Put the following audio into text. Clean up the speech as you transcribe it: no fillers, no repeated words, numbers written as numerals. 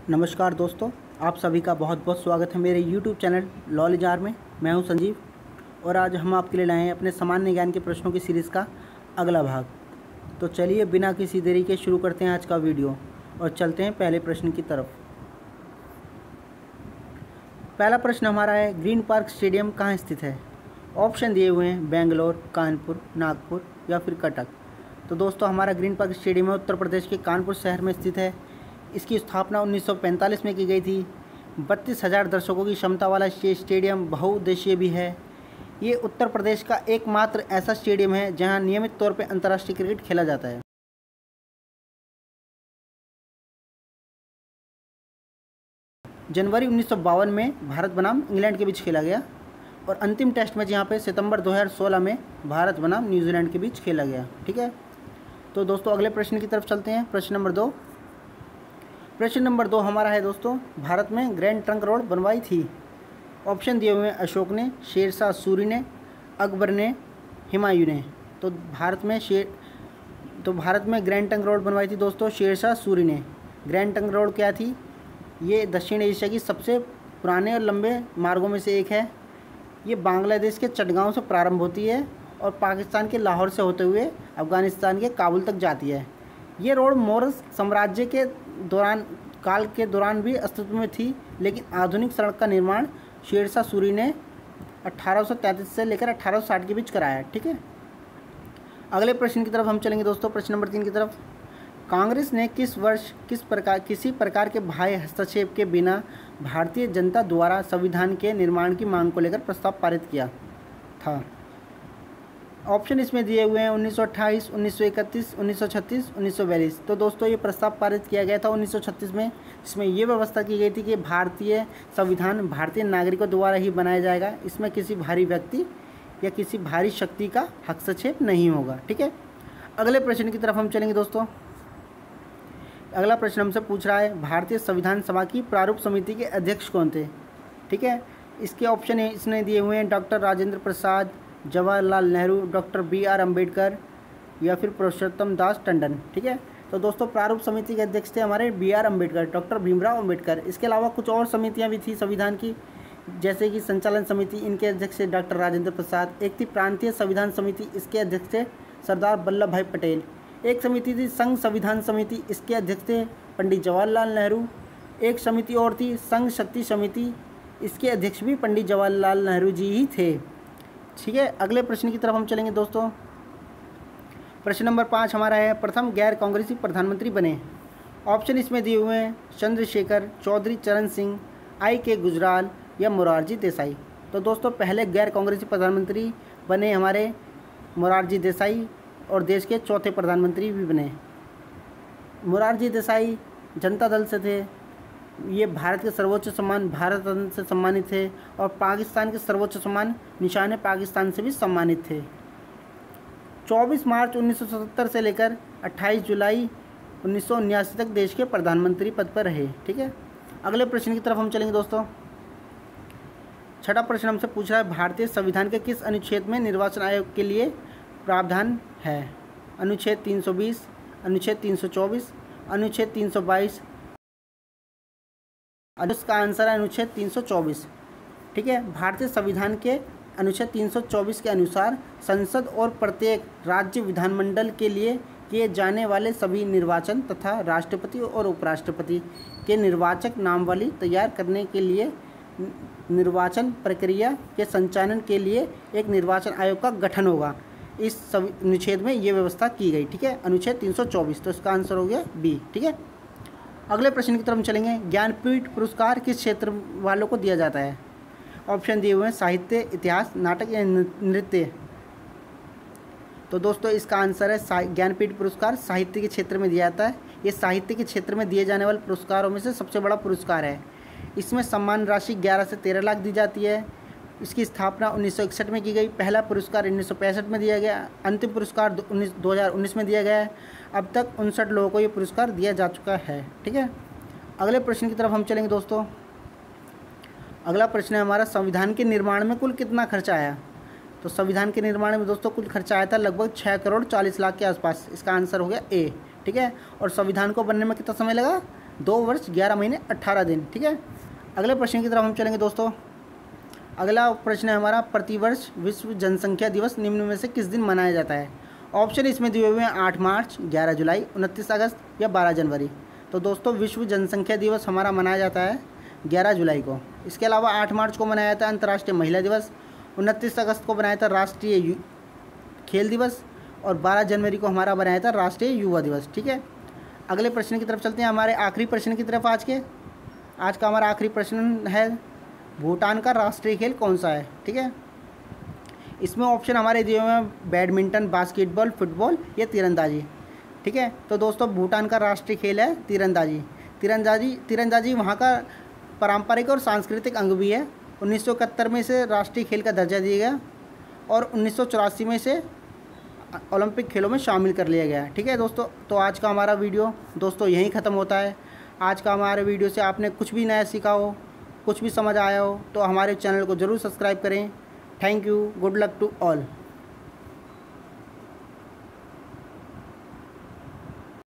नमस्कार दोस्तों, आप सभी का बहुत बहुत स्वागत है मेरे YouTube चैनल नॉलेज आर में। मैं हूं संजीव और आज हम आपके लिए लाए हैं अपने सामान्य ज्ञान के प्रश्नों की सीरीज़ का अगला भाग। तो चलिए बिना किसी देरी के शुरू करते हैं आज का वीडियो और चलते हैं पहले प्रश्न की तरफ। पहला प्रश्न हमारा है, ग्रीन पार्क स्टेडियम कहाँ स्थित है? ऑप्शन दिए हुए हैं बेंगलोर, कानपुर, नागपुर या फिर कटक। तो दोस्तों हमारा ग्रीन पार्क स्टेडियम है उत्तर प्रदेश के कानपुर शहर में स्थित है। इसकी स्थापना 1945 में की गई थी। 32,000 दर्शकों की क्षमता वाला ये स्टेडियम बहुउद्देशीय भी है। ये उत्तर प्रदेश का एकमात्र ऐसा स्टेडियम है जहां नियमित तौर पर अंतर्राष्ट्रीय क्रिकेट खेला जाता है। जनवरी 1952 में भारत बनाम इंग्लैंड के बीच खेला गया और अंतिम टेस्ट मैच यहाँ पे सितंबर 2016 में भारत बनाम न्यूजीलैंड के बीच खेला गया। ठीक है, तो दोस्तों अगले प्रश्न की तरफ चलते हैं। प्रश्न नंबर 2 हमारा है दोस्तों, भारत में ग्रैंड ट्रंक रोड बनवाई थी। ऑप्शन दिए हुए हैं अशोक ने, शेरशाह सूरी ने, अकबर ने, हुमायूं ने। तो भारत में ग्रैंड ट्रंक रोड बनवाई थी दोस्तों शेरशाह सूरी ने। ग्रैंड ट्रंक रोड क्या थी? ये दक्षिण एशिया की सबसे पुराने और लंबे मार्गों में से एक है। ये बांग्लादेश के चटगांव से प्रारंभ होती है और पाकिस्तान के लाहौर से होते हुए अफ़गानिस्तान के काबुल तक जाती है। ये रोड मौर्य साम्राज्य के दौरान भी अस्तित्व में थी, लेकिन आधुनिक सड़क का निर्माण शेरशाह सूरी ने 1833 से लेकर 1860 के बीच कराया। ठीक है, अगले प्रश्न की तरफ हम चलेंगे दोस्तों। प्रश्न नंबर 3 की तरफ, कांग्रेस ने किस वर्ष किसी प्रकार के बाह्य हस्तक्षेप के बिना भारतीय जनता द्वारा संविधान के निर्माण की मांग को लेकर प्रस्ताव पारित किया था? ऑप्शन इसमें दिए हुए हैं 1928, 1931, 1936, 1942। तो दोस्तों ये प्रस्ताव पारित किया गया था 1936 में, जिसमें ये व्यवस्था की गई थी कि भारतीय संविधान भारतीय नागरिकों द्वारा ही बनाया जाएगा। इसमें किसी भारी व्यक्ति या किसी भारी शक्ति का हस्तक्षेप नहीं होगा। ठीक है, अगले प्रश्न की तरफ हम चलेंगे दोस्तों। अगला प्रश्न हमसे पूछ रहा है, भारतीय संविधान सभा की प्रारूप समिति के अध्यक्ष कौन थे? ठीक है, इसके ऑप्शन इसने दिए हुए हैं doctor Rajendra Prasad, Jawaharlal Nehru, doctor BR Ambedkar या फिर पुरुषोत्तम दास टंडन। ठीक है, तो दोस्तों प्रारूप समिति के अध्यक्ष थे हमारे BR अम्बेडकर, डॉक्टर भीमराव अम्बेडकर। इसके अलावा कुछ और समितियां भी थी संविधान की, जैसे कि संचालन समिति, इनके अध्यक्ष थे डॉक्टर राजेंद्र प्रसाद। एक थी प्रांतीय संविधान समिति, इसके अध्यक्ष थे सरदार वल्लभ भाई पटेल। एक समिति थी संघ संविधान समिति, इसके अध्यक्ष थे पंडित जवाहरलाल नेहरू। एक समिति और थी संघ शक्ति समिति, इसके अध्यक्ष भी पंडित जवाहरलाल नेहरू जी ही थे। ठीक है, अगले प्रश्न की तरफ हम चलेंगे दोस्तों। प्रश्न नंबर 5 हमारा है, प्रथम गैर कांग्रेसी प्रधानमंत्री बने। ऑप्शन इसमें दिए हुए हैं चंद्रशेखर, चौधरी चरण सिंह, IK गुजराल या मोरारजी देसाई। तो दोस्तों पहले गैर कांग्रेसी प्रधानमंत्री बने हमारे मोरारजी देसाई और देश के चौथे प्रधानमंत्री भी बने। मोरारजी देसाई जनता दल से थे। ये भारत के सर्वोच्च सम्मान भारत रत्न से सम्मानित थे और पाकिस्तान के सर्वोच्च सम्मान निशान पाकिस्तान से भी सम्मानित थे। 24 मार्च 1977 से लेकर 28 जुलाई 1979 तक देश के प्रधानमंत्री पद पर रहे। ठीक है, अगले प्रश्न की तरफ हम चलेंगे दोस्तों। छठा प्रश्न हमसे पूछ रहा है, भारतीय संविधान के किस अनुच्छेद में निर्वाचन आयोग के लिए प्रावधान है? अनुच्छेद 320, अनुच्छेद 324, अनुच्छेद 322। इसका आंसर है अनुच्छेद 324। ठीक है, भारतीय संविधान के अनुच्छेद 324 के अनुसार संसद और प्रत्येक राज्य विधानमंडल के लिए किए जाने वाले सभी निर्वाचन तथा राष्ट्रपति और उपराष्ट्रपति के निर्वाचक नामावली तैयार करने के लिए निर्वाचन प्रक्रिया के संचालन के लिए एक निर्वाचन आयोग का गठन होगा। इस अनुच्छेद में ये व्यवस्था की गई। ठीक है, अनुच्छेद 324। तो इसका आंसर हो गया B। ठीक है, अगले प्रश्न की तरफ चलेंगे। ज्ञानपीठ पुरस्कार किस क्षेत्र वालों को दिया जाता है? ऑप्शन दिए हुए हैं साहित्य, इतिहास, नाटक या नृत्य। तो दोस्तों इसका आंसर है ज्ञानपीठ पुरस्कार साहित्य के क्षेत्र में दिया जाता है। ये साहित्य के क्षेत्र में दिए जाने वाले पुरस्कारों में से सबसे बड़ा पुरस्कार है। इसमें सम्मान राशि 11 से 13 लाख दी जाती है। इसकी स्थापना 1961 में की गई। पहला पुरस्कार 1965 में दिया गया। अंतिम पुरस्कार 2019 में दिया गया है। अब तक 59 लोगों को ये पुरस्कार दिया जा चुका है। ठीक है, अगले प्रश्न की तरफ हम चलेंगे दोस्तों। अगला प्रश्न है हमारा, संविधान के निर्माण में कुल कितना खर्चा आया? तो संविधान के निर्माण में दोस्तों कुल खर्चा आया था लगभग 6 करोड़ 40 लाख के आसपास। इसका आंसर हो गया A। ठीक है, और संविधान को बनने में कितना समय लगा? 2 वर्ष 11 महीने 18 दिन। ठीक है, अगले प्रश्न की तरफ हम चलेंगे दोस्तों। अगला प्रश्न है हमारा, प्रतिवर्ष विश्व जनसंख्या दिवस निम्न में से किस दिन मनाया जाता है? ऑप्शन इसमें दिए हुए हैं 8 मार्च, 11 जुलाई, 29 अगस्त या 12 जनवरी। तो दोस्तों विश्व जनसंख्या दिवस हमारा मनाया जाता है 11 जुलाई को। इसके अलावा 8 मार्च को मनाया जाता है अंतर्राष्ट्रीय महिला दिवस, 29 अगस्त को बनाया था राष्ट्रीय खेल दिवस और 12 जनवरी को हमारा बनाया था राष्ट्रीय युवा दिवस। ठीक है, अगले प्रश्न की तरफ चलते हैं, हमारे आखिरी प्रश्न की तरफ। आज का हमारा आखिरी प्रश्न है, भूटान का राष्ट्रीय खेल कौन सा है? ठीक है, इसमें ऑप्शन हमारे दिए हुए हैं बैडमिंटन, बास्केटबॉल, फुटबॉल या तीरंदाजी। ठीक है, तो दोस्तों भूटान का राष्ट्रीय खेल है तीरंदाजी। तीरंदाजी वहाँ का पारंपरिक और सांस्कृतिक अंग भी है। 1971 में इसे राष्ट्रीय खेल का दर्जा दिया गया और 1984 में इसे ओलंपिक खेलों में शामिल कर लिया गया है। ठीक है दोस्तों, तो आज का हमारा वीडियो दोस्तों यहीं ख़त्म होता है। आज का हमारे वीडियो से आपने कुछ भी नया सीखा हो, कुछ भी समझ आया हो तो हमारे चैनल को ज़रूर सब्सक्राइब करें। Thank you, good luck to all.